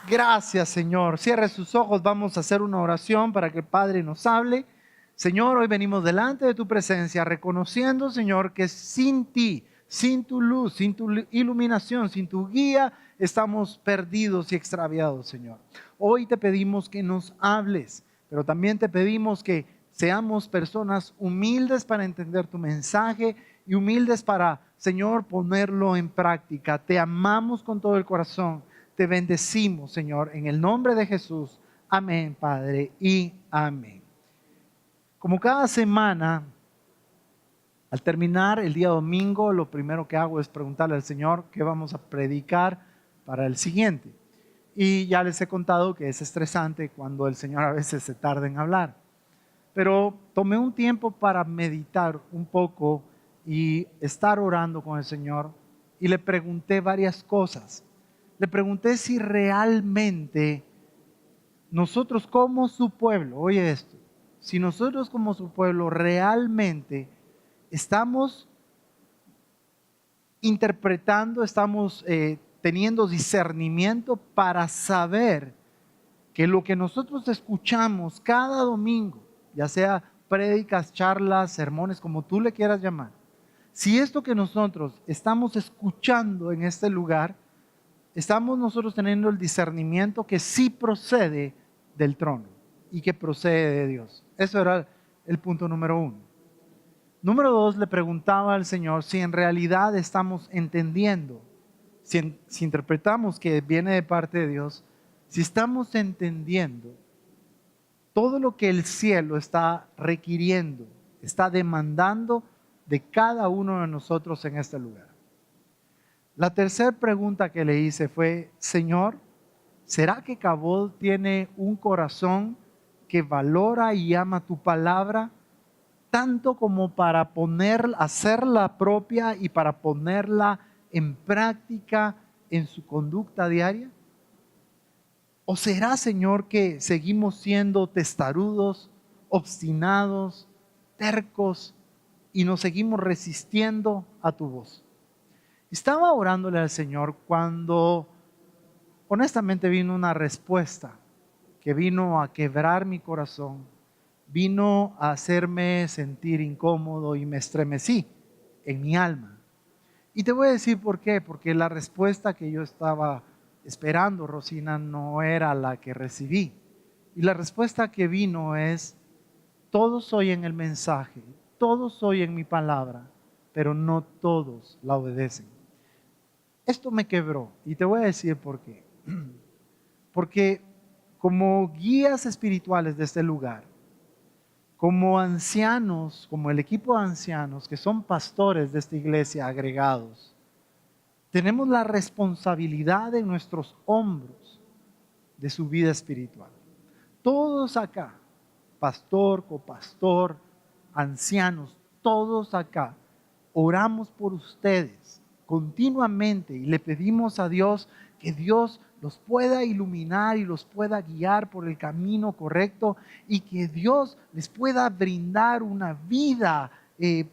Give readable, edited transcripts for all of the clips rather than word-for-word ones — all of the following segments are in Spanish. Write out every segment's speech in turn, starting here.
Gracias, Señor. Cierre sus ojos. Vamos a hacer una oración para que el Padre nos hable. Señor, hoy venimos delante de tu presencia reconociendo, Señor, que sin ti, sin tu luz, sin tu iluminación, sin tu guía, estamos perdidos y extraviados, Señor. Hoy te pedimos que nos hables, pero también te pedimos que seamos personas humildes para entender tu mensaje y humildes para, Señor, ponerlo en práctica. Te amamos con todo el corazón. Te bendecimos, Señor, en el nombre de Jesús. Amén, Padre, y amén. Como cada semana, al terminar el día domingo, lo primero que hago es preguntarle al Señor qué vamos a predicar para el siguiente. Y ya les he contado que es estresante cuando el Señor a veces se tarda en hablar. Pero tomé un tiempo para meditar un poco y estar orando con el Señor y le pregunté varias cosas. Le pregunté si realmente nosotros como su pueblo, oye esto, si nosotros como su pueblo realmente estamos interpretando, estamos teniendo discernimiento para saber que lo que nosotros escuchamos cada domingo, ya sea prédicas, charlas, sermones, como tú le quieras llamar, si esto que nosotros estamos escuchando en este lugar, estamos nosotros teniendo el discernimiento que sí procede del trono y que procede de Dios. Eso era el punto número 1. Número 2, le preguntaba al Señor si en realidad estamos entendiendo, si interpretamos que viene de parte de Dios, si estamos entendiendo todo lo que el cielo está requiriendo, está demandando de cada uno de nosotros en este lugar. La tercera pregunta que le hice fue, Señor, ¿será que Cabot tiene un corazón que valora y ama tu palabra tanto como para hacerla propia y para ponerla en práctica en su conducta diaria? ¿O será, Señor, que seguimos siendo testarudos, obstinados, tercos y nos seguimos resistiendo a tu voz? Estaba orándole al Señor cuando honestamente vino una respuesta que vino a quebrar mi corazón, vino a hacerme sentir incómodo y me estremecí en mi alma. Y te voy a decir por qué, porque la respuesta que yo estaba esperando, Rosina, no era la que recibí. Y la respuesta que vino es, todos oyen el mensaje, todos oyen mi palabra, pero no todos la obedecen. Esto me quebró y te voy a decir por qué. Porque como guías espirituales de este lugar, como ancianos, como el equipo de ancianos que son pastores de esta iglesia agregados, tenemos la responsabilidad en nuestros hombros de su vida espiritual. Todos acá, pastor, copastor, ancianos, todos acá, oramos por ustedes continuamente y le pedimos a Dios que Dios los pueda iluminar y los pueda guiar por el camino correcto y que Dios les pueda brindar una vida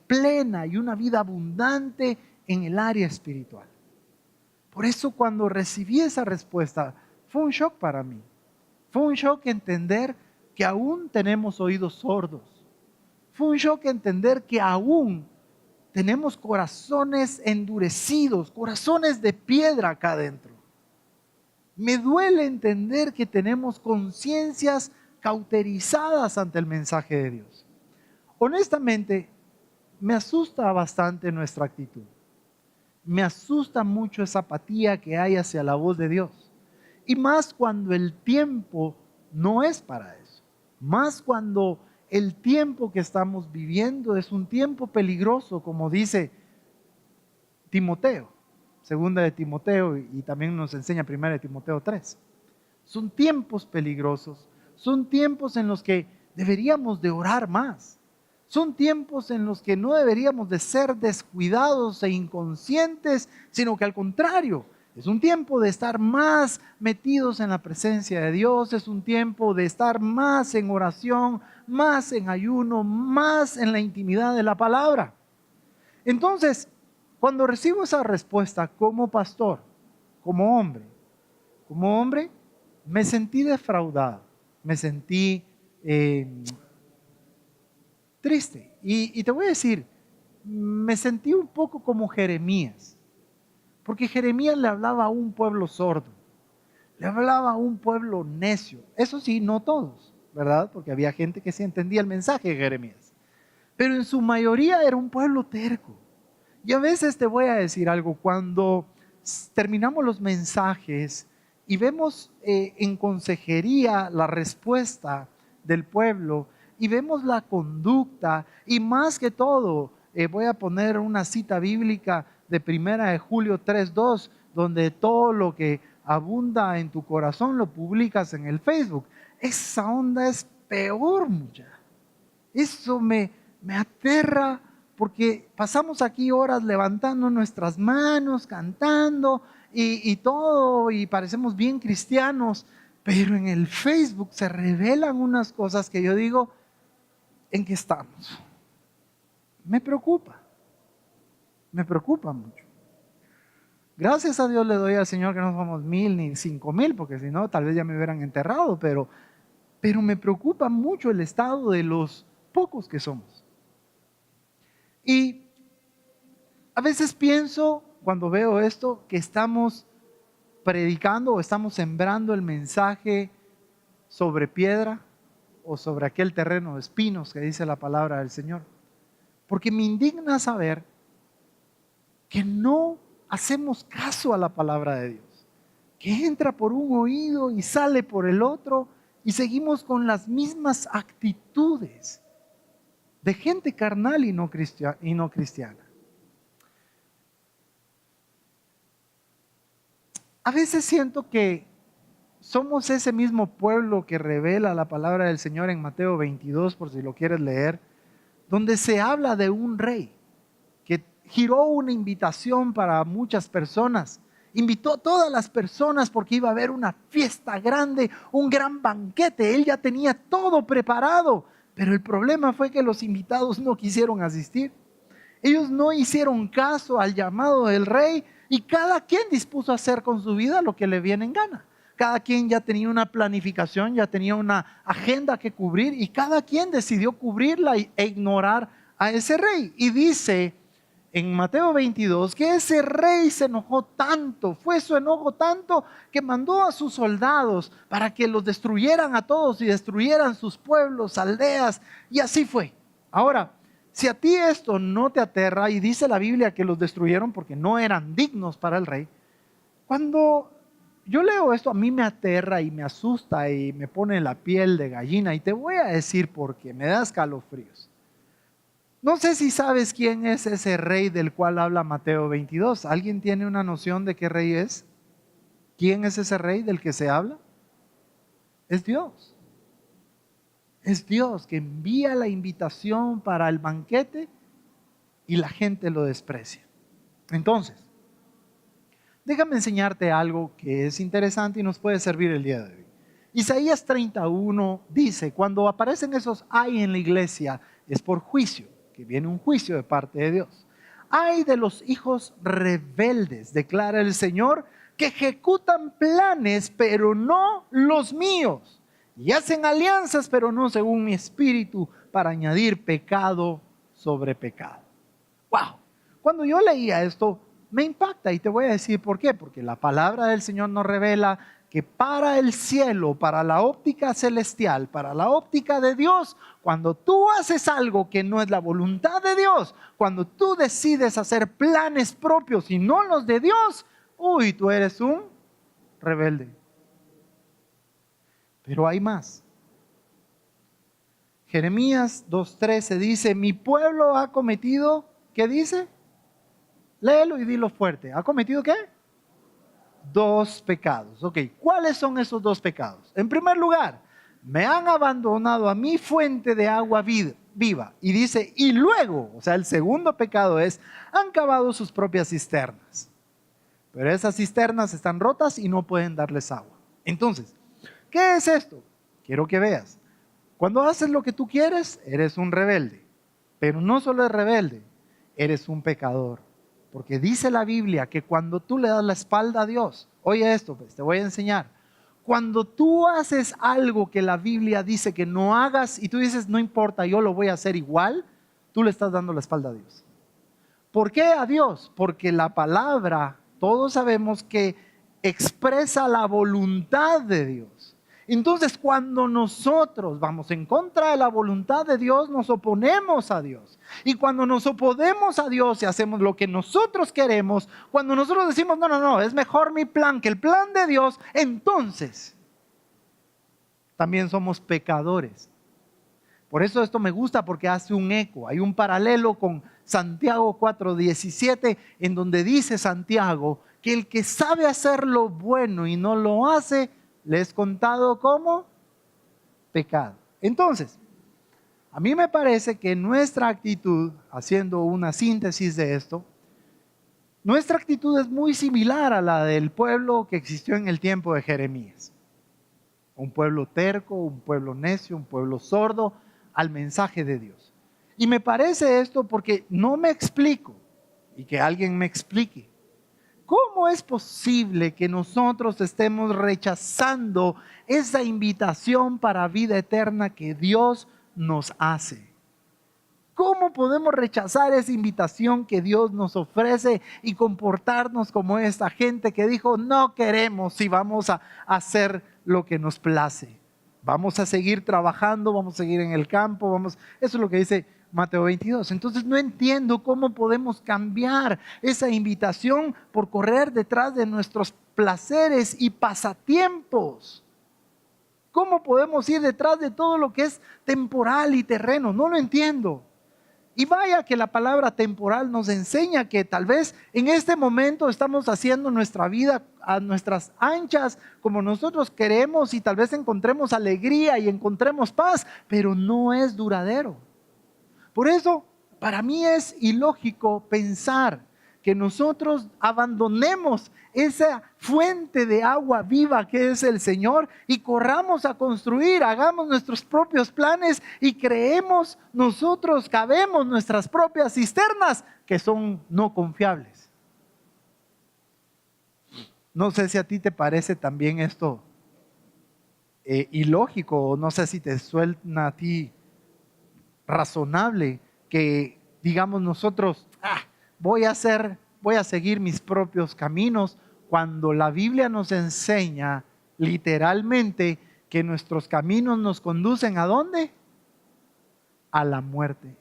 plena y una vida abundante en el área espiritual. Por eso cuando recibí esa respuesta fue un shock para mí. Fue un shock entender que aún tenemos oídos sordos. Fue un shock entender que aún tenemos corazones endurecidos, corazones de piedra acá adentro. Me duele entender que tenemos conciencias cauterizadas ante el mensaje de Dios. Honestamente, me asusta bastante nuestra actitud. Me asusta mucho esa apatía que hay hacia la voz de Dios. Y más cuando el tiempo no es para eso. Más cuando el tiempo que estamos viviendo es un tiempo peligroso, como dice Timoteo, segunda de Timoteo, y también nos enseña primera de Timoteo 3. Son tiempos peligrosos, son tiempos en los que deberíamos de orar más. Son tiempos en los que no deberíamos de ser descuidados e inconscientes, sino que al contrario, es un tiempo de estar más metidos en la presencia de Dios, es un tiempo de estar más en oración, más en ayuno, más en la intimidad de la palabra. Entonces, cuando recibo esa respuesta como pastor, como hombre, me sentí defraudado, me sentí triste. Y te voy a decir, me sentí un poco como Jeremías, porque Jeremías le hablaba a un pueblo sordo, le hablaba a un pueblo necio. Eso sí, no todos, ¿verdad? Porque había gente que sí entendía el mensaje de Jeremías, pero en su mayoría era un pueblo terco. Y a veces te voy a decir algo, cuando terminamos los mensajes y vemos en consejería la respuesta del pueblo y vemos la conducta y más que todo, voy a poner una cita bíblica de 1 Julio 3:2, donde todo lo que abunda en tu corazón lo publicas en el Facebook. Esa onda es peor, mucha. Eso me aterra porque pasamos aquí horas levantando nuestras manos, cantando y todo, y parecemos bien cristianos, pero en el Facebook se revelan unas cosas que yo digo, ¿en qué estamos? Me preocupa mucho. Gracias a Dios le doy al Señor que no somos 1000 ni 5000, porque si no, tal vez ya me hubieran enterrado, pero me preocupa mucho el estado de los pocos que somos. Y a veces pienso, cuando veo esto, que estamos predicando o estamos sembrando el mensaje sobre piedra o sobre aquel terreno de espinos que dice la palabra del Señor. Porque me indigna saber que no hacemos caso a la palabra de Dios, que entra por un oído y sale por el otro y seguimos con las mismas actitudes de gente carnal y no cristiana. A veces siento que somos ese mismo pueblo que revela la palabra del Señor en Mateo 22, por si lo quieres leer, donde se habla de un rey que giró una invitación para muchas personas. Invitó a todas las personas porque iba a haber una fiesta grande, un gran banquete. Él ya tenía todo preparado, pero el problema fue que los invitados no quisieron asistir. Ellos no hicieron caso al llamado del rey y cada quien dispuso a hacer con su vida lo que le viene en gana. Cada quien ya tenía una planificación, ya tenía una agenda que cubrir y cada quien decidió cubrirla e ignorar a ese rey. Y dice en Mateo 22 que ese rey se enojó tanto, fue su enojo tanto que mandó a sus soldados para que los destruyeran a todos y destruyeran sus pueblos, aldeas, y así fue. Ahora, si a ti esto no te aterra, y dice la Biblia que los destruyeron porque no eran dignos para el rey, cuando yo leo esto a mí me aterra y me asusta y me pone la piel de gallina, y te voy a decir por qué, me da escalofríos. No sé si sabes quién es ese rey del cual habla Mateo 22. ¿Alguien tiene una noción de qué rey es? ¿Quién es ese rey del que se habla? Es Dios. Es Dios que envía la invitación para el banquete y la gente lo desprecia. Entonces, déjame enseñarte algo que es interesante y nos puede servir el día de hoy. Isaías 31 dice, cuando aparecen esos ay en la iglesia, es por juicio, que viene un juicio de parte de Dios. Ay de los hijos rebeldes, declara el Señor, que ejecutan planes, pero no los míos. Y hacen alianzas, pero no según mi espíritu, para añadir pecado sobre pecado. ¡Wow! Cuando yo leía esto, me impacta y te voy a decir por qué. Porque la palabra del Señor nos revela que para el cielo, para la óptica celestial, para la óptica de Dios, cuando tú haces algo que no es la voluntad de Dios, cuando tú decides hacer planes propios y no los de Dios, uy, tú eres un rebelde. Pero hay más. Jeremías 2:13 dice, mi pueblo ha cometido, ¿qué dice? Léelo y dilo fuerte. ¿Ha cometido qué? 2 pecados. Ok, ¿cuáles son esos 2 pecados? En primer lugar, me han abandonado a mi fuente de agua viva. Y dice, y luego, o sea, el segundo pecado es, han cavado sus propias cisternas. Pero esas cisternas están rotas y no pueden darles agua. Entonces, ¿qué es esto? Quiero que veas. Cuando haces lo que tú quieres, eres un rebelde. Pero no solo eres rebelde, eres un pecador. Porque dice la Biblia que cuando tú le das la espalda a Dios, oye esto, pues te voy a enseñar. Cuando tú haces algo que la Biblia dice que no hagas y tú dices, no importa, yo lo voy a hacer igual, tú le estás dando la espalda a Dios. ¿Por qué a Dios? Porque la palabra, todos sabemos que expresa la voluntad de Dios. Entonces, cuando nosotros vamos en contra de la voluntad de Dios, nos oponemos a Dios. Y cuando nos oponemos a Dios y hacemos lo que nosotros queremos, cuando nosotros decimos, no, es mejor mi plan que el plan de Dios, entonces también somos pecadores. Por eso esto me gusta, porque hace un eco, hay un paralelo con Santiago 4:17, en donde dice Santiago que el que sabe hacer lo bueno y no lo hace, le es contado como pecado. Entonces, a mí me parece que nuestra actitud, haciendo una síntesis de esto, nuestra actitud es muy similar a la del pueblo que existió en el tiempo de Jeremías. Un pueblo terco, un pueblo necio, un pueblo sordo al mensaje de Dios. Y me parece esto porque no me explico, y que alguien me explique, ¿cómo es posible que nosotros estemos rechazando esa invitación para vida eterna que Dios nos hace? ¿Cómo podemos rechazar esa invitación que Dios nos ofrece y comportarnos como esta gente que dijo, no queremos y vamos a hacer lo que nos place? Vamos a seguir trabajando, vamos a seguir en el campo, eso es lo que dice Mateo 22. Entonces no entiendo cómo podemos cambiar esa invitación por correr detrás de nuestros placeres y pasatiempos. ¿Cómo podemos ir detrás de todo lo que es temporal y terreno? No lo entiendo. Y vaya que la palabra temporal nos enseña que tal vez en este momento estamos haciendo nuestra vida a nuestras anchas como nosotros queremos y tal vez encontremos alegría y encontremos paz, pero no es duradero. Por eso, para mí es ilógico pensar que nosotros abandonemos esa fuente de agua viva que es el Señor y corramos a construir, hagamos nuestros propios planes y creemos nosotros, cavemos nuestras propias cisternas que son no confiables. No sé si a ti te parece también esto ilógico, o no sé si te suena a ti razonable que digamos nosotros, voy a seguir mis propios caminos, cuando la Biblia nos enseña literalmente que nuestros caminos nos conducen ¿a dónde? A la muerte.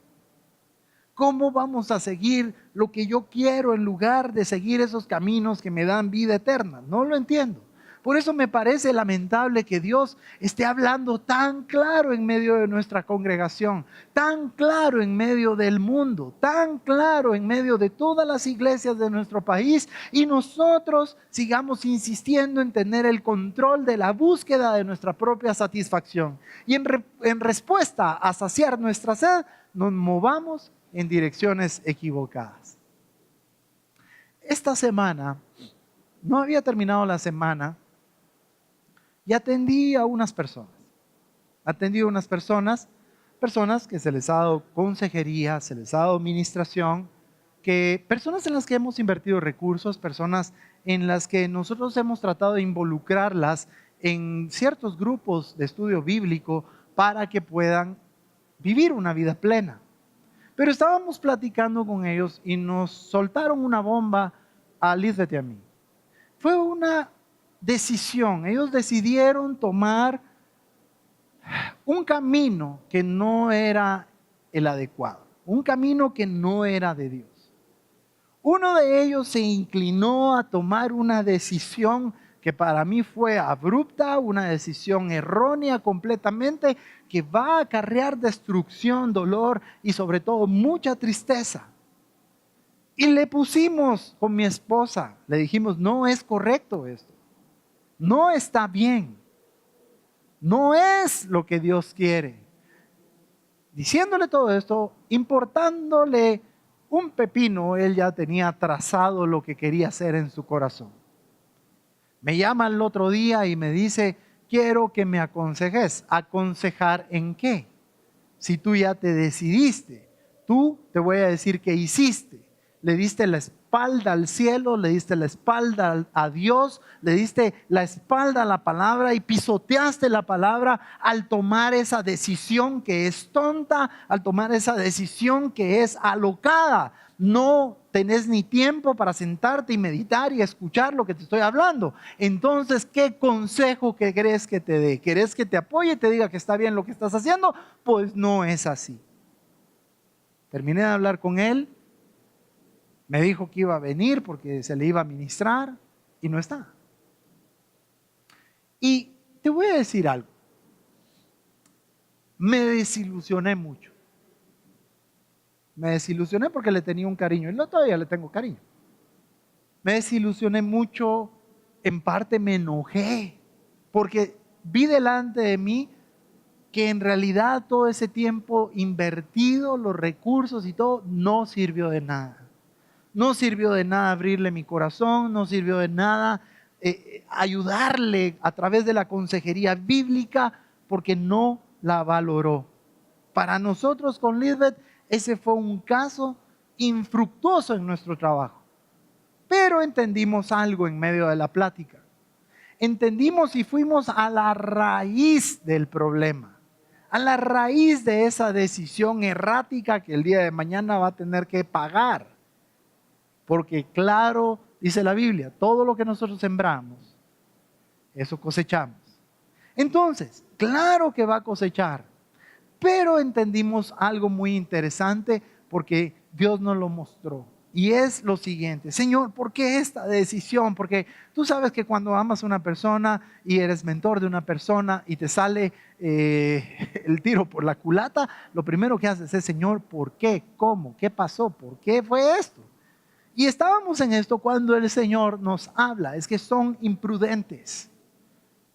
¿Cómo vamos a seguir lo que yo quiero en lugar de seguir esos caminos que me dan vida eterna? No lo entiendo. Por eso me parece lamentable que Dios esté hablando tan claro en medio de nuestra congregación, tan claro en medio del mundo, tan claro en medio de todas las iglesias de nuestro país y nosotros sigamos insistiendo en tener el control de la búsqueda de nuestra propia satisfacción. Y en respuesta a saciar nuestra sed, nos movamos en direcciones equivocadas. Esta semana, no había terminado la semana, y atendí a unas personas. Personas que se les ha dado consejería, se les ha dado administración, personas en las que hemos invertido recursos, personas en las que nosotros hemos tratado de involucrarlas en ciertos grupos de estudio bíblico para que puedan vivir una vida plena. Pero estábamos platicando con ellos y nos soltaron una bomba a Lisbeth y a mí. Fue una decisión. Ellos decidieron tomar un camino que no era el adecuado, un camino que no era de Dios. Uno de ellos se inclinó a tomar una decisión que para mí fue abrupta, una decisión errónea completamente, que va a acarrear destrucción, dolor y sobre todo mucha tristeza. Y le pusimos con mi esposa, le dijimos, no es correcto esto. No está bien. No es lo que Dios quiere. Diciéndole todo esto, importándole un pepino, él ya tenía trazado lo que quería hacer en su corazón. Me llama el otro día y me dice, quiero que me aconsejes. ¿Aconsejar en qué? Si tú ya te decidiste, tú te voy a decir qué hiciste. Le diste la espalda al cielo, le diste la espalda a Dios, le diste la espalda a la palabra y pisoteaste la palabra al tomar esa decisión que es tonta, al tomar esa decisión que es alocada. No tenés ni tiempo para sentarte y meditar y escuchar lo que te estoy hablando. Entonces, ¿qué consejo que crees que te dé? ¿Querés que te apoye y te diga que está bien lo que estás haciendo? Pues no es así. Terminé de hablar con él, me dijo que iba a venir porque se le iba a ministrar y no está. Y te voy a decir algo, me desilusioné mucho. Me desilusioné porque le tenía un cariño y todavía le tengo cariño. Me desilusioné mucho, en parte me enojé porque vi delante de mí que en realidad todo ese tiempo invertido, los recursos y todo, no sirvió de nada. No sirvió de nada abrirle mi corazón, no sirvió de nada ayudarle a través de la consejería bíblica porque no la valoró. Para nosotros con Lisbeth, ese fue un caso infructuoso en nuestro trabajo. Pero entendimos algo en medio de la plática. Entendimos y fuimos a la raíz del problema. A la raíz de esa decisión errática que el día de mañana va a tener que pagar. Porque claro, dice la Biblia, todo lo que nosotros sembramos, eso cosechamos. Entonces, claro que va a cosechar. Pero entendimos algo muy interesante porque Dios nos lo mostró. Y es lo siguiente, Señor, ¿por qué esta decisión? Porque tú sabes que cuando amas a una persona y eres mentor de una persona y te sale el tiro por la culata, lo primero que haces es, Señor, ¿por qué? ¿Cómo? ¿Qué pasó? ¿Por qué fue esto? Y estábamos en esto cuando el Señor nos habla, es que son imprudentes.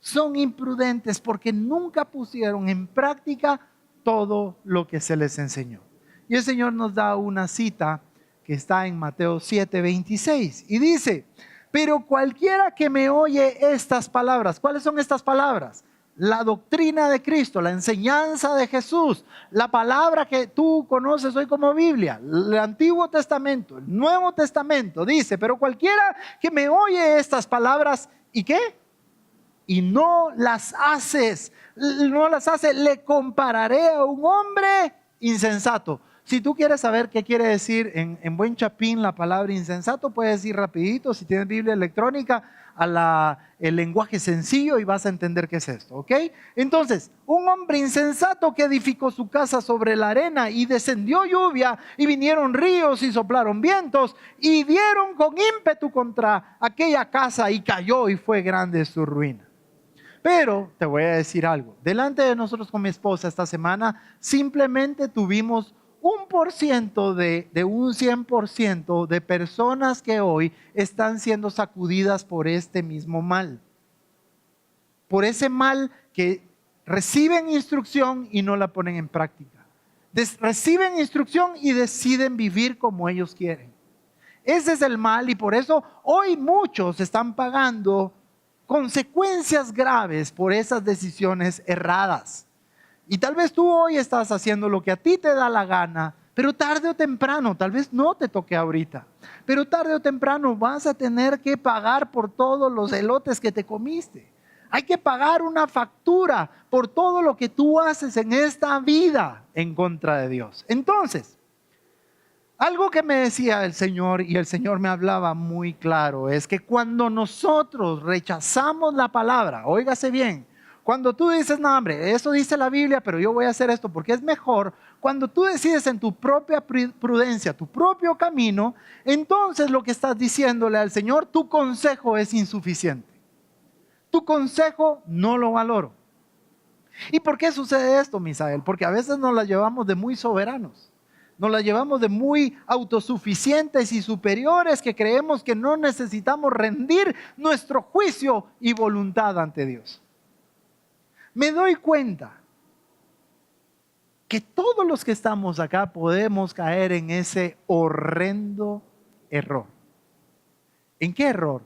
Son imprudentes porque nunca pusieron en práctica todo lo que se les enseñó. Y el Señor nos da una cita que está en Mateo 7:26 y dice, pero cualquiera que me oye estas palabras, ¿cuáles son estas palabras? La doctrina de Cristo, la enseñanza de Jesús, la palabra que tú conoces hoy como Biblia, el Antiguo Testamento, el Nuevo Testamento, dice, pero cualquiera que me oye estas palabras, ¿y qué? Y no las hace, le compararé a un hombre insensato. Si tú quieres saber qué quiere decir en buen chapín la palabra insensato, puedes ir rapidito, si tienes Biblia electrónica, el lenguaje sencillo y vas a entender qué es esto, ¿ok? Entonces, un hombre insensato que edificó su casa sobre la arena y descendió lluvia y vinieron ríos y soplaron vientos y dieron con ímpetu contra aquella casa y cayó y fue grande su ruina. Pero te voy a decir algo, delante de nosotros con mi esposa esta semana simplemente tuvimos 1% de un 100% de personas que hoy están siendo sacudidas por este mismo mal. Por ese mal que reciben instrucción y no la ponen en práctica. Reciben instrucción y deciden vivir como ellos quieren. Ese es el mal y por eso hoy muchos están pagando consecuencias graves por esas decisiones erradas. Y tal vez tú hoy estás haciendo lo que a ti te da la gana, pero tarde o temprano, tal vez no te toque ahorita, pero tarde o temprano vas a tener que pagar por todos los elotes que te comiste. Hay que pagar una factura por todo lo que tú haces en esta vida en contra de Dios. Entonces, algo que me decía el Señor y el Señor me hablaba muy claro es que cuando nosotros rechazamos la palabra, óigase bien, cuando tú dices, no hombre, eso dice la Biblia, pero yo voy a hacer esto porque es mejor, cuando tú decides en tu propia prudencia, tu propio camino, entonces lo que estás diciéndole al Señor, tu consejo es insuficiente. Tu consejo no lo valoro. ¿Y por qué sucede esto, Misael? Porque a veces nos la llevamos de muy soberanos. Nos la llevamos de muy autosuficientes y superiores que creemos que no necesitamos rendir nuestro juicio y voluntad ante Dios. Me doy cuenta que todos los que estamos acá podemos caer en ese horrendo error. ¿En qué error?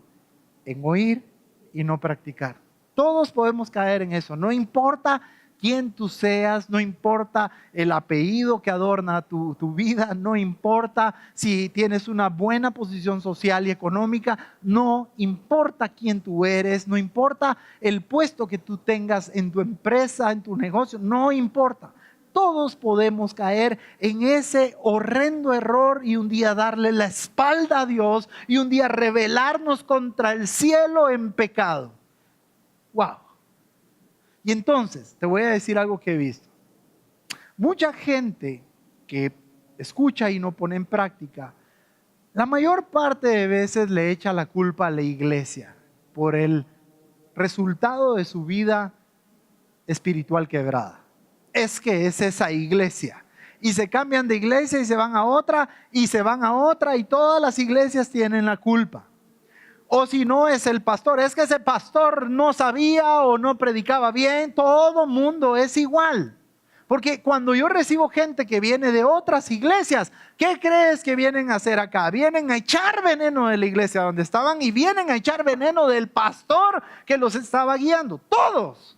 En oír y no practicar. Todos podemos caer en eso. No importa quién tú seas, no importa el apellido que adorna tu vida, no importa si tienes una buena posición social y económica, no importa quién tú eres, no importa el puesto que tú tengas en tu empresa, en tu negocio, no importa. Todos podemos caer en ese horrendo error y un día darle la espalda a Dios y un día rebelarnos contra el cielo en pecado. ¡Wow! Y entonces, te voy a decir algo que he visto. Mucha gente que escucha y no pone en práctica, la mayor parte de veces le echa la culpa a la iglesia por el resultado de su vida espiritual quebrada. Es que es esa iglesia. Y se cambian de iglesia y se van a otra y se van a otra y todas las iglesias tienen la culpa. O si no es el pastor, es que ese pastor no sabía o no predicaba bien. Todo mundo es igual. Porque cuando yo recibo gente que viene de otras iglesias, ¿qué crees que vienen a hacer acá? Vienen a echar veneno de la iglesia donde estaban y vienen a echar veneno del pastor que los estaba guiando. Todos.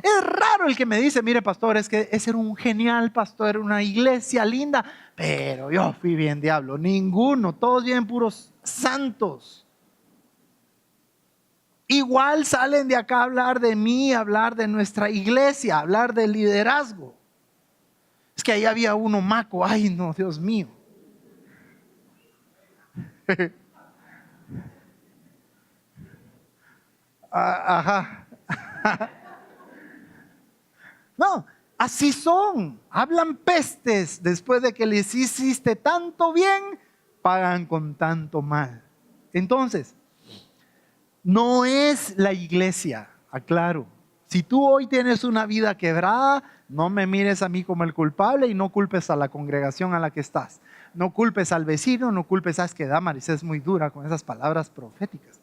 Es raro el que me dice, mire pastor, es que ese era un genial pastor, era una iglesia linda, pero yo fui bien diablo. Ninguno, todos bien puros santos. Igual salen de acá a hablar de mí, a hablar de nuestra iglesia, a hablar del liderazgo. Es que ahí había uno maco, ay no, Dios mío. Ajá. No, así son. Hablan pestes. Después de que les hiciste tanto bien, pagan con tanto mal. Entonces, no es la iglesia, aclaro. Si tú hoy tienes una vida quebrada, no me mires a mí como el culpable y no culpes a la congregación a la que estás. No culpes al vecino, no culpes, sabes que Damaris es muy dura con esas palabras proféticas.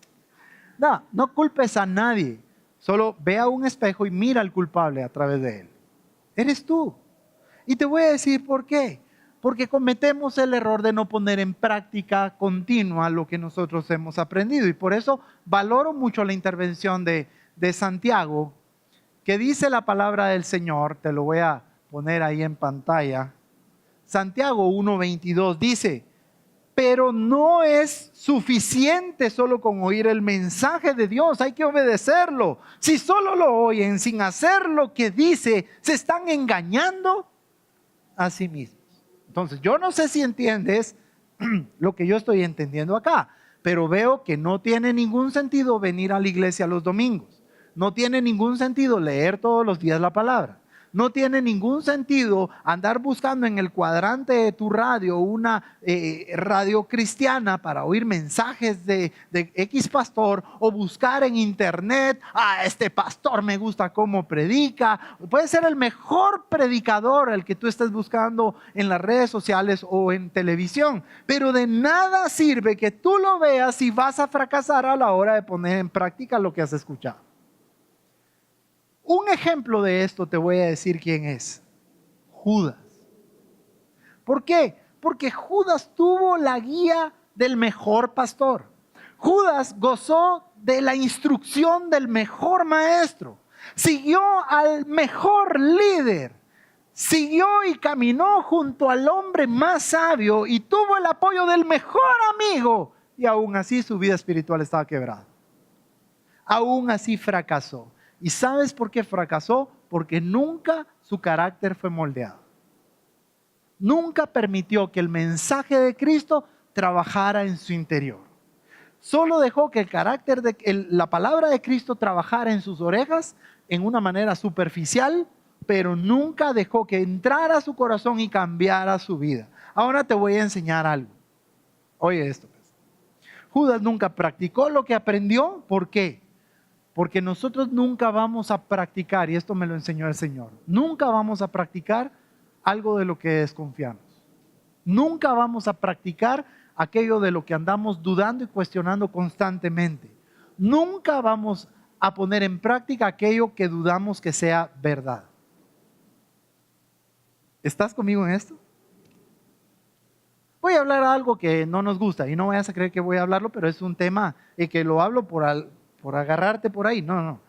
No culpes a nadie. Solo ve a un espejo y mira al culpable a través de él. Eres tú. Y te voy a decir por qué. Porque cometemos el error de no poner en práctica continua lo que nosotros hemos aprendido. Y por eso valoro mucho la intervención de Santiago, que dice la palabra del Señor. Te lo voy a poner ahí en pantalla. Santiago 1:22 dice: pero no es suficiente solo con oír el mensaje de Dios, hay que obedecerlo. Si solo lo oyen sin hacer lo que dice, se están engañando a sí mismos. Entonces, yo no sé si entiendes lo que yo estoy entendiendo acá, pero veo que no tiene ningún sentido venir a la iglesia los domingos. No tiene ningún sentido leer todos los días la palabra. No tiene ningún sentido andar buscando en el cuadrante de tu radio una radio cristiana para oír mensajes de X pastor o buscar en internet, este pastor me gusta cómo predica. Puede ser el mejor predicador el que tú estés buscando en las redes sociales o en televisión, pero de nada sirve que tú lo veas si vas a fracasar a la hora de poner en práctica lo que has escuchado. Un ejemplo de esto te voy a decir quién es. Judas. ¿Por qué? Porque Judas tuvo la guía del mejor pastor. Judas gozó de la instrucción del mejor maestro. Siguió al mejor líder. Siguió y caminó junto al hombre más sabio y tuvo el apoyo del mejor amigo. Y aún así su vida espiritual estaba quebrada. Aún así fracasó. ¿Y sabes por qué fracasó? Porque nunca su carácter fue moldeado. Nunca permitió que el mensaje de Cristo trabajara en su interior. Solo dejó que el carácter la palabra de Cristo trabajara en sus orejas en una manera superficial, pero nunca dejó que entrara a su corazón y cambiara su vida. Ahora te voy a enseñar algo. Oye esto. Judas nunca practicó lo que aprendió. ¿Por qué? Porque nosotros nunca vamos a practicar, y esto me lo enseñó el Señor, nunca vamos a practicar algo de lo que desconfiamos. Nunca vamos a practicar aquello de lo que andamos dudando y cuestionando constantemente. Nunca vamos a poner en práctica aquello que dudamos que sea verdad. ¿Estás conmigo en esto? Voy a hablar algo que no nos gusta y no vayas a creer que voy a hablarlo, pero es un tema que lo hablo por agarrarte por ahí. No.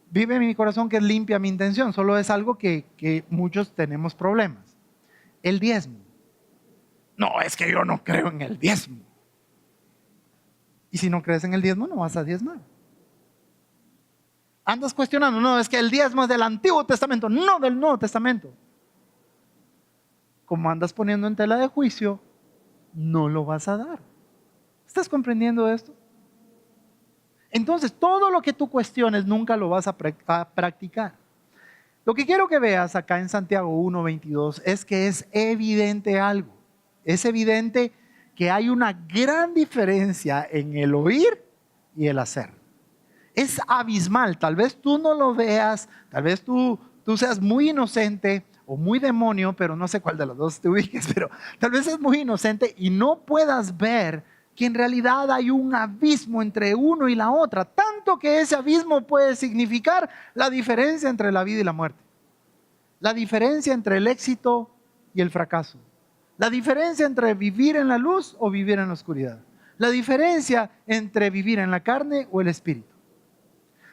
vive en mi corazón que es limpia mi intención, solo es algo que muchos tenemos problemas. El diezmo. No, es que yo no creo en el diezmo. Y si no crees en el diezmo, no vas a diezmar. Andas cuestionando, no, es que el diezmo es del Antiguo Testamento, no del Nuevo Testamento. Como andas poniendo en tela de juicio, no lo vas a dar. ¿Estás comprendiendo esto? Entonces, todo lo que tú cuestiones nunca lo vas a practicar. Lo que quiero que veas acá en Santiago 1:22 es que es evidente algo. Es evidente que hay una gran diferencia en el oír y el hacer. Es abismal. Tal vez tú no lo veas, tal vez tú seas muy inocente o muy demonio, pero no sé cuál de los dos te ubiques, pero tal vez es muy inocente y no puedas ver que en realidad hay un abismo entre uno y la otra, tanto que ese abismo puede significar la diferencia entre la vida y la muerte, la diferencia entre el éxito y el fracaso, la diferencia entre vivir en la luz o vivir en la oscuridad, la diferencia entre vivir en la carne o el espíritu.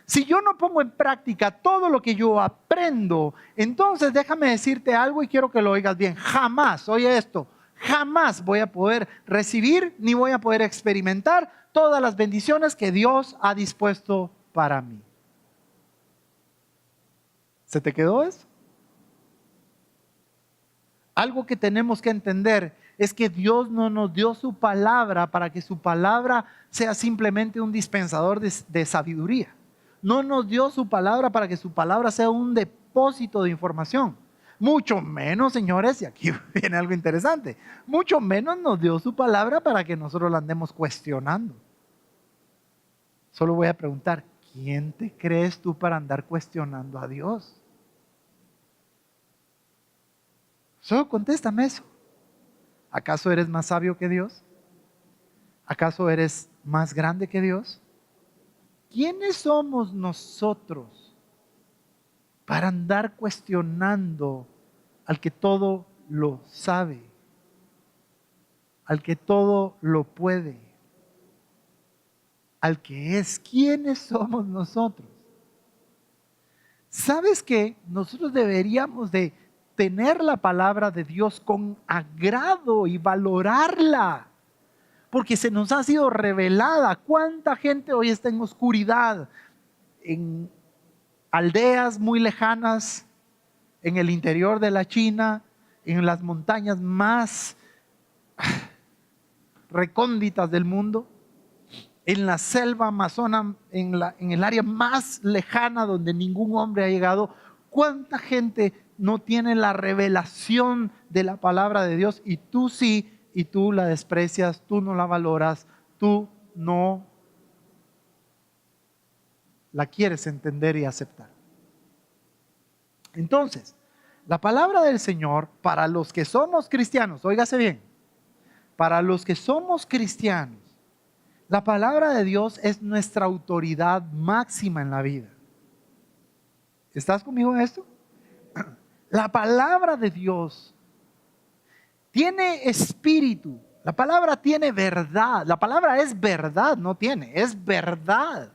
Si yo no pongo en práctica todo lo que yo aprendo, entonces déjame decirte algo y quiero que lo oigas bien. Jamás, oye esto, jamás voy a poder recibir ni voy a poder experimentar todas las bendiciones que Dios ha dispuesto para mí. ¿Se te quedó eso? Algo que tenemos que entender es que Dios no nos dio su palabra para que su palabra sea simplemente un dispensador de sabiduría. No nos dio su palabra para que su palabra sea un depósito de información. Mucho menos, señores, y aquí viene algo interesante, mucho menos nos dio su palabra para que nosotros la andemos cuestionando. Solo voy a preguntar, ¿quién te crees tú para andar cuestionando a Dios? Solo contéstame eso. ¿Acaso eres más sabio que Dios? ¿Acaso eres más grande que Dios? ¿Quiénes somos nosotros para andar cuestionando al que todo lo sabe, al que todo lo puede, al que es? ¿Quiénes somos nosotros? ¿Sabes qué? Nosotros deberíamos de tener la palabra de Dios con agrado y valorarla, porque se nos ha sido revelada. ¿Cuánta gente hoy está en oscuridad, en aldeas muy lejanas, en el interior de la China, en las montañas más recónditas del mundo, en la selva amazona, en el área más lejana donde ningún hombre ha llegado? ¿Cuánta gente no tiene la revelación de la palabra de Dios y tú sí, y tú la desprecias, tú no la valoras, tú no la quieres entender y aceptar? Entonces, la palabra del Señor para los que somos cristianos, óigase bien, para los que somos cristianos, la palabra de Dios es nuestra autoridad máxima en la vida. ¿Estás conmigo en esto? La palabra de Dios tiene espíritu. La palabra tiene verdad. La palabra es verdad, no tiene, es verdad.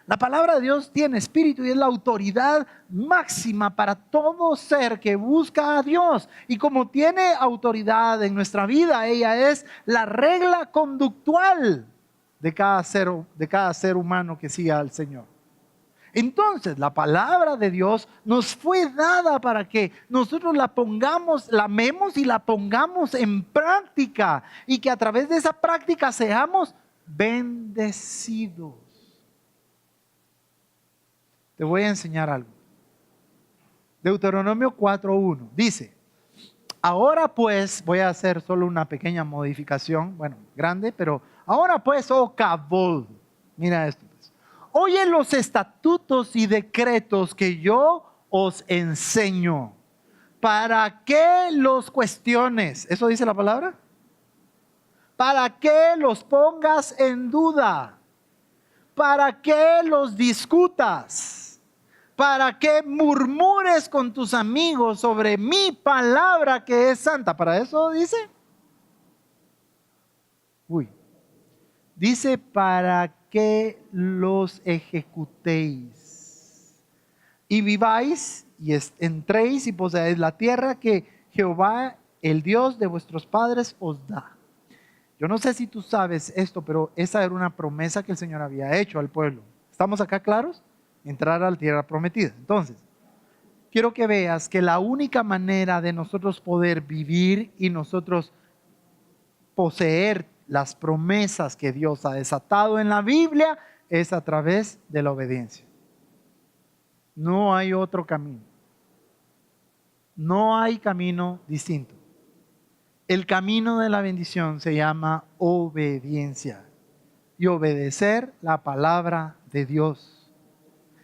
La palabra de Dios tiene espíritu y es la autoridad máxima para todo ser que busca a Dios. Y como tiene autoridad en nuestra vida, ella es la regla conductual de cada ser humano que siga al Señor. Entonces, la palabra de Dios nos fue dada para que nosotros la pongamos, la amemos y la pongamos en práctica, y que a través de esa práctica seamos bendecidos. Te voy a enseñar algo. Deuteronomio 4:1 dice: ahora pues, voy a hacer solo una pequeña modificación, bueno, grande, pero ahora pues, oh Kabod, mira esto. Oye los estatutos y decretos que yo os enseño, para que los cuestiones. ¿Eso dice la palabra? Para que los pongas en duda, para que los discutas, para que murmures con tus amigos sobre mi palabra que es santa. ¿Para eso dice? Dice para que los ejecutéis. y viváis y entréis y poseáis la tierra que Jehová, el Dios de vuestros padres, os da. Yo no sé si tú sabes esto, pero esa era una promesa que el Señor había hecho al pueblo. ¿Estamos acá claros? Entrar a la tierra prometida. Entonces, quiero que veas que la única manera de nosotros poder vivir y nosotros poseer las promesas que Dios ha desatado en la Biblia es a través de la obediencia. No hay otro camino. No hay camino distinto. El camino de la bendición se llama obediencia y obedecer la palabra de Dios.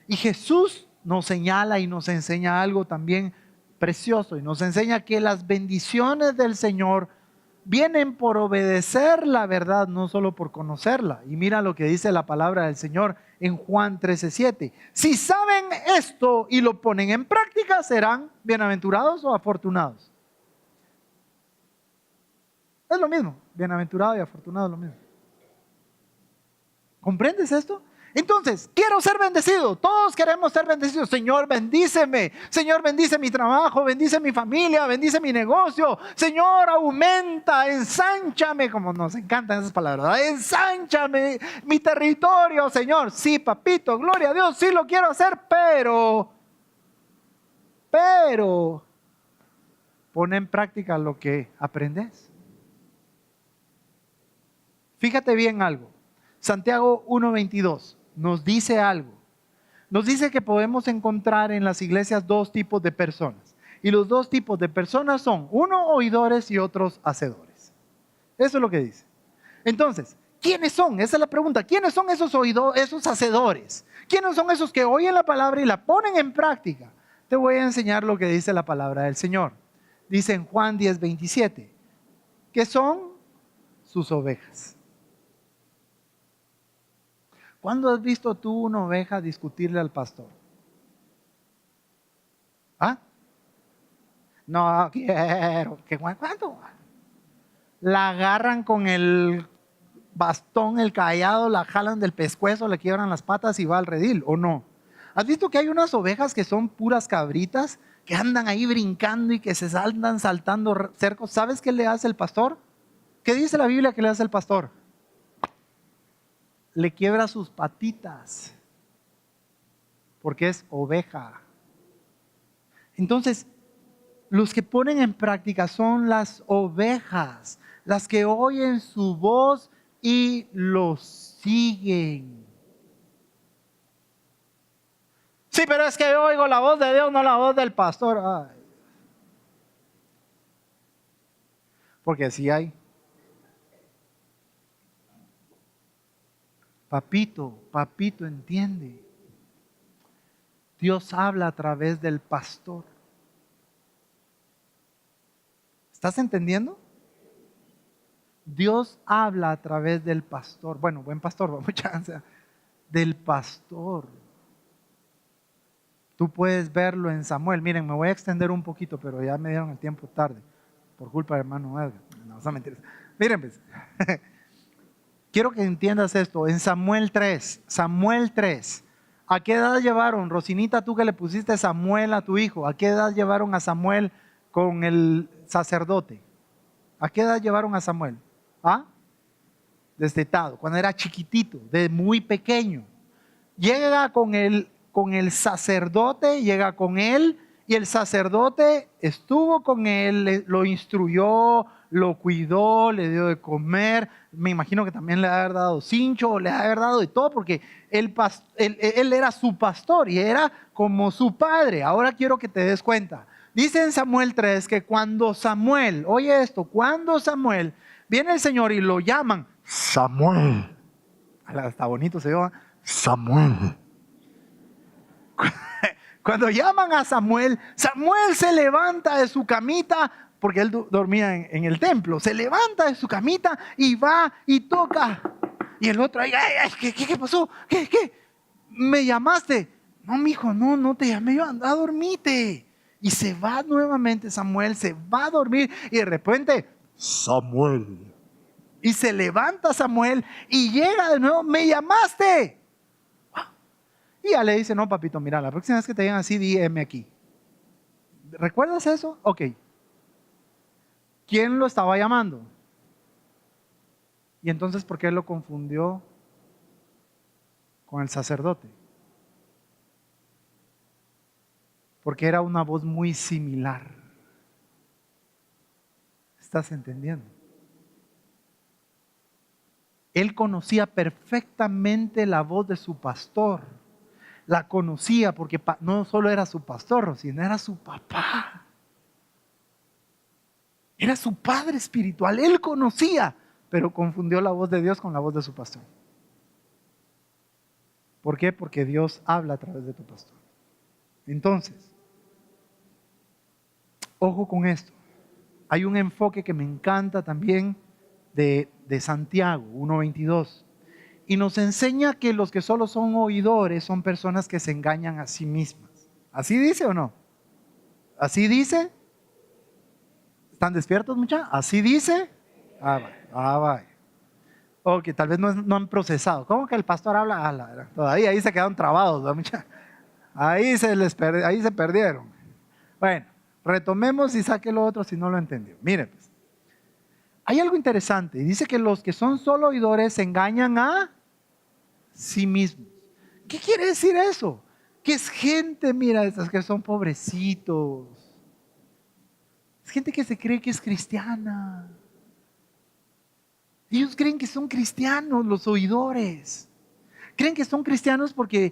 Y Jesús nos señala y nos enseña algo también precioso y nos enseña que las bendiciones del Señor vienen por obedecer la verdad, no solo por conocerla. Y mira lo que dice la palabra del Señor en Juan 13:7. Si saben esto y lo ponen en práctica, serán bienaventurados o afortunados. Es lo mismo, bienaventurado y afortunado es lo mismo. ¿Comprendes esto? Entonces, quiero ser bendecido. Todos queremos ser bendecidos. Señor, bendíceme. Señor, bendice mi trabajo, bendice mi familia, bendice mi negocio. Señor, aumenta, ensánchame, como nos encantan esas palabras, ¿verdad? Ensánchame mi territorio, Señor. Sí, papito, gloria a Dios, sí lo quiero hacer, pero pon en práctica lo que aprendes. Fíjate bien algo. Santiago 1:22 nos dice algo. Nos dice que podemos encontrar en las iglesias dos tipos de personas. Y los dos tipos de personas son, uno oidores y otros hacedores. Eso es lo que dice. Entonces, ¿quiénes son? Esa es la pregunta. ¿Quiénes son esos oidores, esos hacedores? ¿Quiénes son esos que oyen la palabra y la ponen en práctica? Te voy a enseñar lo que dice la palabra del Señor. Dice en Juan 10:27, que son sus ovejas. ¿Cuándo has visto tú una oveja discutirle al pastor? ¿Ah? No quiero. ¿Cuánto? La agarran con el bastón, el cayado, la jalan del pescuezo, le quiebran las patas y va al redil, ¿o no? ¿Has visto que hay unas ovejas que son puras cabritas, que andan ahí brincando y que se andan saltando cercos? ¿Sabes qué le hace el pastor? ¿Qué dice la Biblia que le hace el pastor? Le quiebra sus patitas, porque es oveja. Entonces, los que ponen en práctica son las ovejas, las que oyen su voz y los siguen. Sí, pero es que yo oigo la voz de Dios, no la voz del pastor. Ay. Porque así hay. Papito, entiende. Dios habla a través del pastor. ¿Estás entendiendo? Dios habla a través del pastor. Bueno, buen pastor, mucha chance. Del pastor. Tú puedes verlo en Samuel. Miren, me voy a extender un poquito, pero ya me dieron el tiempo tarde. Por culpa de hermano Edgar. No, son mentiras. Miren, pues. Quiero que entiendas esto. En Samuel 3, ¿a qué edad llevaron, Rosinita, tú que le pusiste Samuel a tu hijo? ¿A qué edad llevaron a Samuel con el sacerdote? ¿A qué edad llevaron a Samuel? ¿Ah? Destetado, cuando era chiquitito, de muy pequeño. Llega con el sacerdote, llega con él, y el sacerdote estuvo con él, lo instruyó, lo cuidó, le dio de comer. Me imagino que también le ha haber dado cincho, le ha haber dado de todo, porque él era su pastor y era como su padre. Ahora quiero que te des cuenta. Dice en Samuel 3 que cuando Samuel, oye esto, cuando Samuel, viene el Señor y lo llaman Samuel. Está bonito se llama Samuel. Cuando llaman a Samuel, Samuel se levanta de su camita, porque él dormía en el templo, se levanta de su camita y va y toca. Y el otro, ¿qué pasó? ¿Qué? ¿Me llamaste? No, mijo, no te llamé yo, anda a dormirte. Y se va nuevamente Samuel, se va a dormir y de repente, Samuel. Y se levanta Samuel y llega de nuevo, ¿me llamaste? Y día le dice, no, papito, mira, la próxima vez que te digan así, dime aquí. ¿Recuerdas eso? Ok. ¿Quién lo estaba llamando? Y entonces, ¿por qué lo confundió con el sacerdote? Porque era una voz muy similar. ¿Estás entendiendo? Él conocía perfectamente la voz de su pastor. La conocía porque no solo era su pastor, sino era su papá. Era su padre espiritual. Él conocía, pero confundió la voz de Dios con la voz de su pastor. ¿Por qué? Porque Dios habla a través de tu pastor. Entonces, ojo con esto. Hay un enfoque que me encanta también de Santiago 1:22. Y nos enseña que los que solo son oidores son personas que se engañan a sí mismas. ¿Así dice o no? ¿Así dice? ¿Están despiertos, muchachos? ¿Así dice? Vaya. Ok, tal vez no han procesado. ¿Cómo que el pastor habla? Todavía ahí se quedaron trabados, ¿no, muchachos? Ahí se perdieron. Bueno, retomemos y saque lo otro si no lo entendió. Miren, pues, hay algo interesante. Dice que los que son solo oidores se engañan a sí mismos. ¿Qué quiere decir eso? Que es gente, mira, estas que son pobrecitos. Es gente que se cree que es cristiana. Ellos creen que son cristianos, los oidores. Creen que son cristianos porque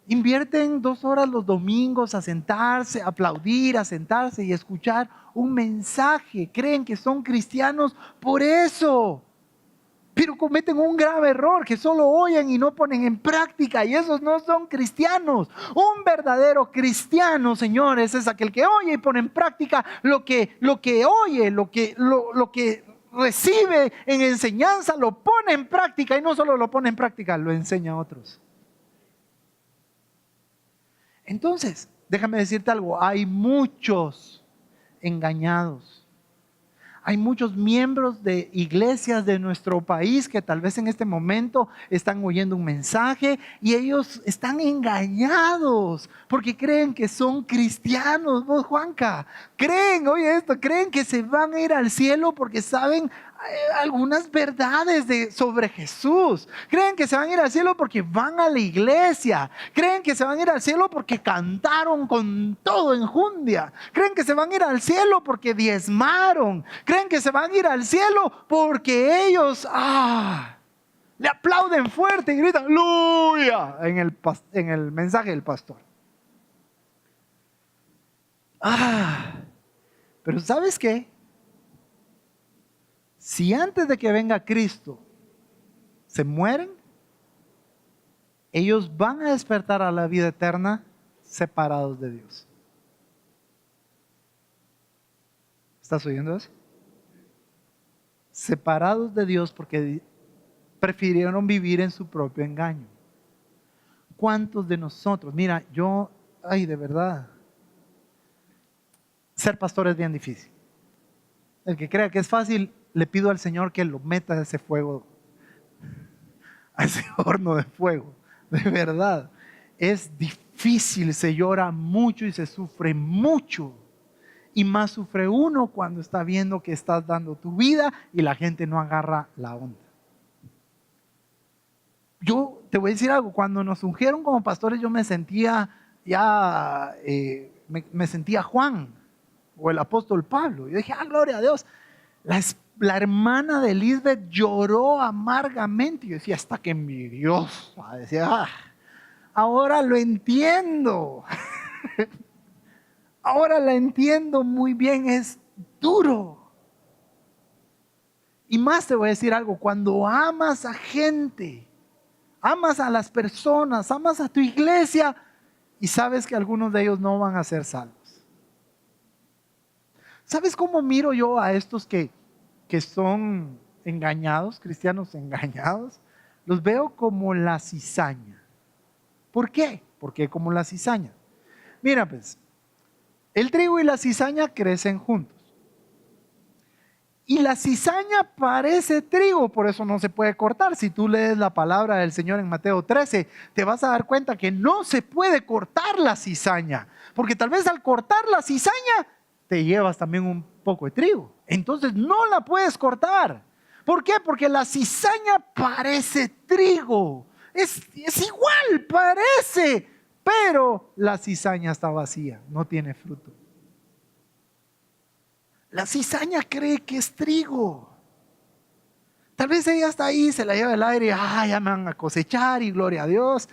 invierten 2 horas los domingos a sentarse, a aplaudir, a sentarse y escuchar un mensaje. Creen que son cristianos por eso. Pero cometen un grave error, que solo oyen y no ponen en práctica, y esos no son cristianos. Un verdadero cristiano, señores, es aquel que oye y pone en práctica lo que oye, lo que recibe en enseñanza, lo pone en práctica, y no solo lo pone en práctica, lo enseña a otros. Entonces, déjame decirte algo, hay muchos engañados. Hay muchos miembros de iglesias de nuestro país que tal vez en este momento están oyendo un mensaje y ellos están engañados porque creen que son cristianos. Vos, Juanca, creen que se van a ir al cielo porque saben algunas verdades sobre Jesús. Creen que se van a ir al cielo porque van a la iglesia. Creen que se van a ir al cielo porque cantaron con todo enjundia. Creen que se van a ir al cielo porque diezmaron. Creen que se van a ir al cielo porque ellos le aplauden fuerte y gritan aleluya en el mensaje del pastor. Pero ¿sabes qué? Si antes de que venga Cristo se mueren, ellos van a despertar a la vida eterna separados de Dios. ¿Estás oyendo eso? Separados de Dios porque prefirieron vivir en su propio engaño. ¿Cuántos de nosotros? Mira, de verdad, ser pastor es bien difícil. El que crea que es fácil, le pido al Señor que lo meta a ese fuego, a ese horno de fuego. De verdad, es difícil, se llora mucho y se sufre mucho. Y más sufre uno cuando está viendo que estás dando tu vida y la gente no agarra la onda. Yo te voy a decir algo, cuando nos ungieron como pastores yo me sentía me sentía Juan o el apóstol Pablo. Yo dije, gloria a Dios. La hermana de Lisbeth lloró amargamente. Yo decía, hasta que mi Dios. Decía, ahora lo entiendo. Ahora la entiendo muy bien, es duro. Y más te voy a decir algo, cuando amas a gente, amas a las personas, amas a tu iglesia y sabes que algunos de ellos no van a ser salvos. ¿Sabes cómo miro yo a estos que son engañados, cristianos engañados? Los veo como la cizaña. ¿Por qué? Porque como la cizaña. Mira pues, el trigo y la cizaña crecen juntos. Y la cizaña parece trigo, por eso no se puede cortar. Si tú lees la palabra del Señor en Mateo 13, te vas a dar cuenta que no se puede cortar la cizaña. Porque tal vez al cortar la cizaña, te llevas también un poco de trigo. Entonces no la puedes cortar. ¿Por qué? Porque la cizaña parece trigo. Es igual, parece. Pero la cizaña está vacía, no tiene fruto. La cizaña cree que es trigo. Tal vez ella está ahí, se la lleva el aire, ya me van a cosechar y gloria a Dios.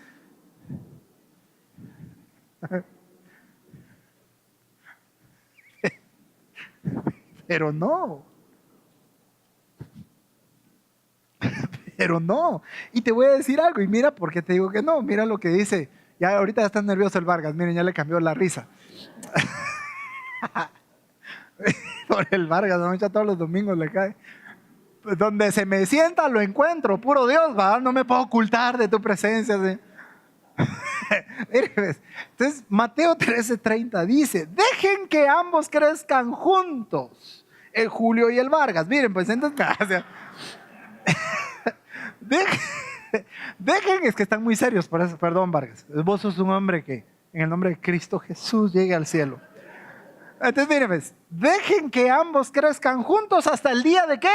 Pero no. Pero no. Y te voy a decir algo, y mira por qué te digo que no. Mira lo que dice. Ya ahorita está nervioso el Vargas, miren, ya le cambió la risa. Por el Vargas, ¿no? Ya todos los domingos le cae. Pues donde se me sienta lo encuentro, puro Dios, ¿va? No me puedo ocultar de tu presencia. ¿Sí? Entonces, Mateo 13:30 dice: dejen que ambos crezcan juntos, el Julio y el Vargas. Miren, pues entonces, dejen, es que están muy serios por eso, perdón, Vargas. Vos sos un hombre que en el nombre de Cristo Jesús llegue al cielo. Entonces, miren, pues, dejen que ambos crezcan juntos hasta el día de ¿qué?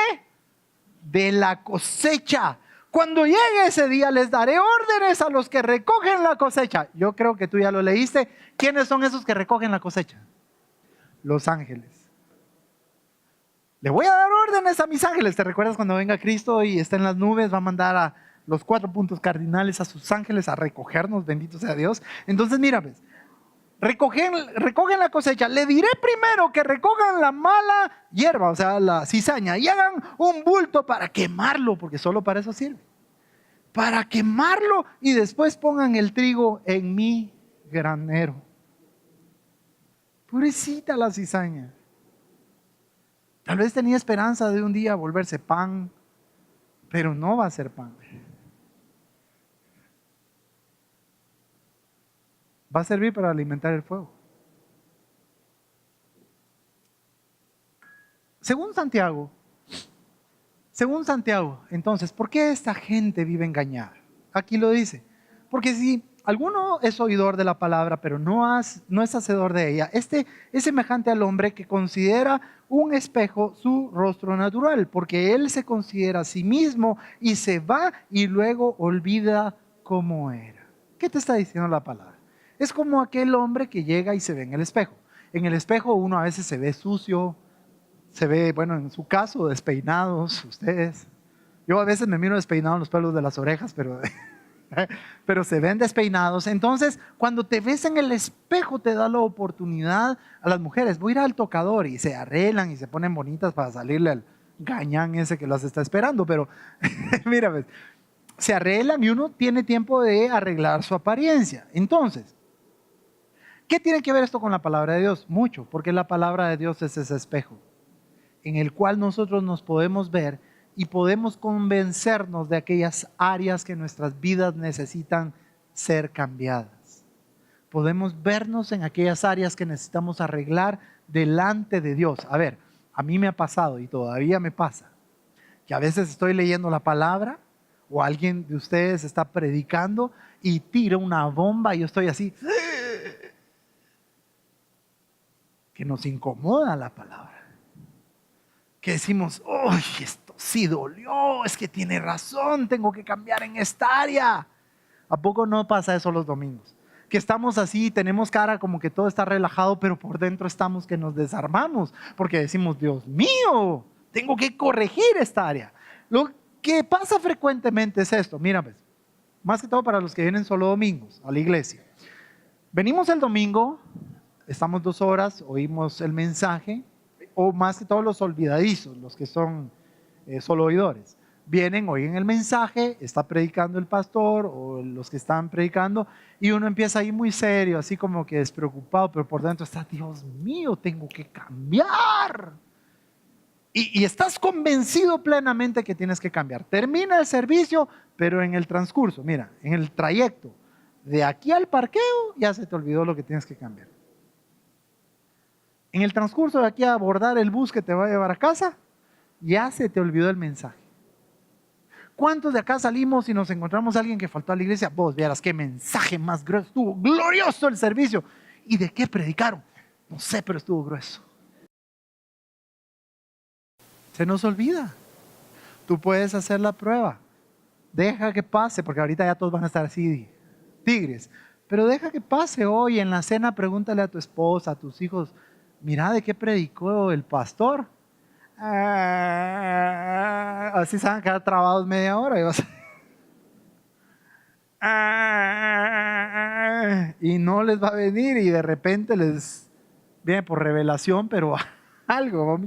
De la cosecha. Cuando llegue ese día les daré órdenes a los que recogen la cosecha. Yo creo que tú ya lo leíste. ¿Quiénes son esos que recogen la cosecha? Los ángeles. Le voy a dar órdenes a mis ángeles. ¿Te recuerdas cuando venga Cristo y está en las nubes? Va a mandar a los 4 puntos cardinales a sus ángeles a recogernos, bendito sea Dios. Entonces mira, pues, recogen la cosecha. Le diré primero que recojan la mala hierba, o sea, la cizaña, y hagan un bulto para quemarlo, porque solo para eso sirve. Para quemarlo, y después pongan el trigo en mi granero. Pobrecita la cizaña. Tal vez tenía esperanza de un día volverse pan, pero no va a ser pan. Va a servir para alimentar el fuego. Según Santiago, entonces, ¿por qué esta gente vive engañada? Aquí lo dice. Porque si alguno es oidor de la palabra, pero no es hacedor de ella, este es semejante al hombre que considera un espejo su rostro natural, porque él se considera a sí mismo y se va y luego olvida cómo era. ¿Qué te está diciendo la palabra? Es como aquel hombre que llega y se ve en el espejo. En el espejo uno a veces se ve sucio, se ve, bueno, en su caso, despeinados, ustedes. Yo a veces me miro despeinado en los pelos de las orejas, pero se ven despeinados. Entonces, cuando te ves en el espejo, te da la oportunidad a las mujeres. Voy a ir al tocador y se arreglan y se ponen bonitas para salirle al gañán ese que las está esperando. Pero, mira, pues, se arreglan y uno tiene tiempo de arreglar su apariencia. Entonces, ¿qué tiene que ver esto con la palabra de Dios? Mucho, porque la palabra de Dios es ese espejo en el cual nosotros nos podemos ver y podemos convencernos de aquellas áreas que nuestras vidas necesitan ser cambiadas. Podemos vernos en aquellas áreas que necesitamos arreglar delante de Dios. A ver, a mí me ha pasado y todavía me pasa que a veces estoy leyendo la palabra o alguien de ustedes está predicando y tira una bomba y yo estoy así, que nos incomoda la palabra. Que decimos, ¡uy, esto sí dolió! Es que tiene razón, tengo que cambiar en esta área. ¿A poco no pasa eso los domingos? Que estamos así, tenemos cara como que todo está relajado, pero por dentro estamos que nos desarmamos, porque decimos, Dios mío, tengo que corregir esta área. Lo que pasa frecuentemente es esto, mira, pues, más que todo para los que vienen solo domingos a la iglesia. Venimos el domingo, estamos 2 horas, oímos el mensaje, o más que todos los olvidadizos, los que son solo oidores, vienen, oyen el mensaje, está predicando el pastor o los que están predicando y uno empieza ahí muy serio, así como que despreocupado, pero por dentro está, Dios mío, tengo que cambiar. Y estás convencido plenamente que tienes que cambiar. Termina el servicio, pero en el transcurso, mira, en el trayecto de aquí al parqueo ya se te olvidó lo que tienes que cambiar. En el transcurso de aquí a abordar el bus que te va a llevar a casa, ya se te olvidó el mensaje. ¿Cuántos de acá salimos y nos encontramos a alguien que faltó a la iglesia? Vos vieras qué mensaje más grueso, estuvo glorioso el servicio. ¿Y de qué predicaron? No sé, pero estuvo grueso. Se nos olvida. Tú puedes hacer la prueba. Deja que pase, porque ahorita ya todos van a estar así, tigres. Pero deja que pase hoy en la cena, pregúntale a tu esposa, a tus hijos, mira de qué predicó el pastor. Así se van a quedar trabados media hora y no les va a venir y de repente les viene por revelación, pero algo.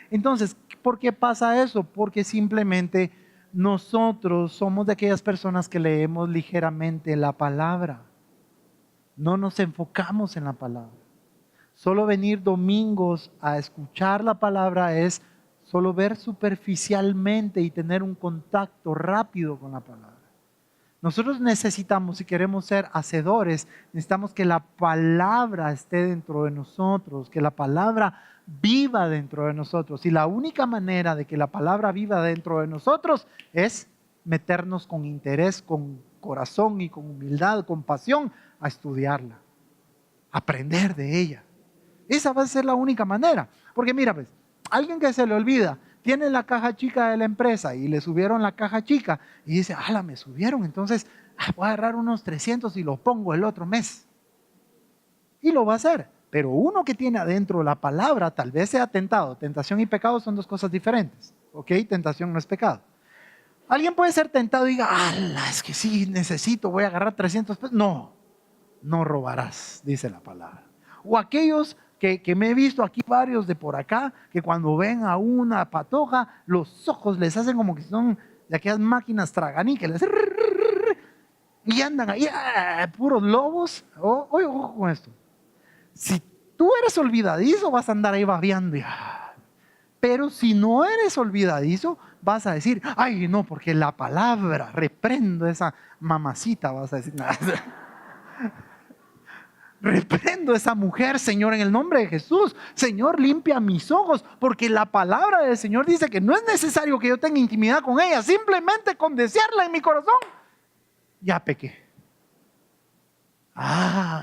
Entonces, ¿por qué pasa eso? Porque simplemente nosotros somos de aquellas personas que leemos ligeramente la palabra. No nos enfocamos en la palabra. Solo venir domingos a escuchar la palabra es solo ver superficialmente y tener un contacto rápido con la palabra. Nosotros necesitamos, si queremos ser hacedores, necesitamos que la palabra esté dentro de nosotros, que la palabra viva dentro de nosotros. Y la única manera de que la palabra viva dentro de nosotros es meternos con interés, con corazón y con humildad, con pasión a estudiarla, aprender de ella. Esa va a ser la única manera. Porque mira, pues, alguien que se le olvida, tiene la caja chica de la empresa y le subieron la caja chica y dice, me subieron, entonces voy a agarrar unos 300 y los pongo el otro mes. Y lo va a hacer. Pero uno que tiene adentro la palabra, tal vez sea tentado. Tentación y pecado son dos cosas diferentes. ¿Ok? Tentación no es pecado. Alguien puede ser tentado y diga, es que sí, necesito, voy a agarrar 300 pesos. No, no robarás, dice la palabra. O aquellos que me he visto aquí varios de por acá, que cuando ven a una patoja, los ojos les hacen como que son de aquellas máquinas traganíqueles. Y andan ahí, puros lobos. Ojo con esto. Si tú eres olvidadizo, vas a andar ahí babeando. Pero si no eres olvidadizo, vas a decir, no, porque la palabra, reprendo esa mamacita, vas a decir, reprendo a esa mujer, Señor, en el nombre de Jesús. Señor, limpia mis ojos, porque la palabra del Señor dice que no es necesario que yo tenga intimidad con ella, simplemente con desearla en mi corazón, ya pequé.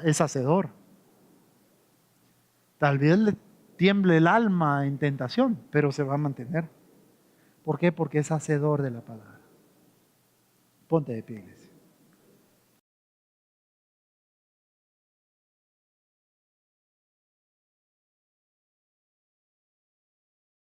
Es hacedor. Tal vez le tiemble el alma en tentación, pero se va a mantener. ¿Por qué? Porque es hacedor de la palabra. Ponte de pie, iglesia.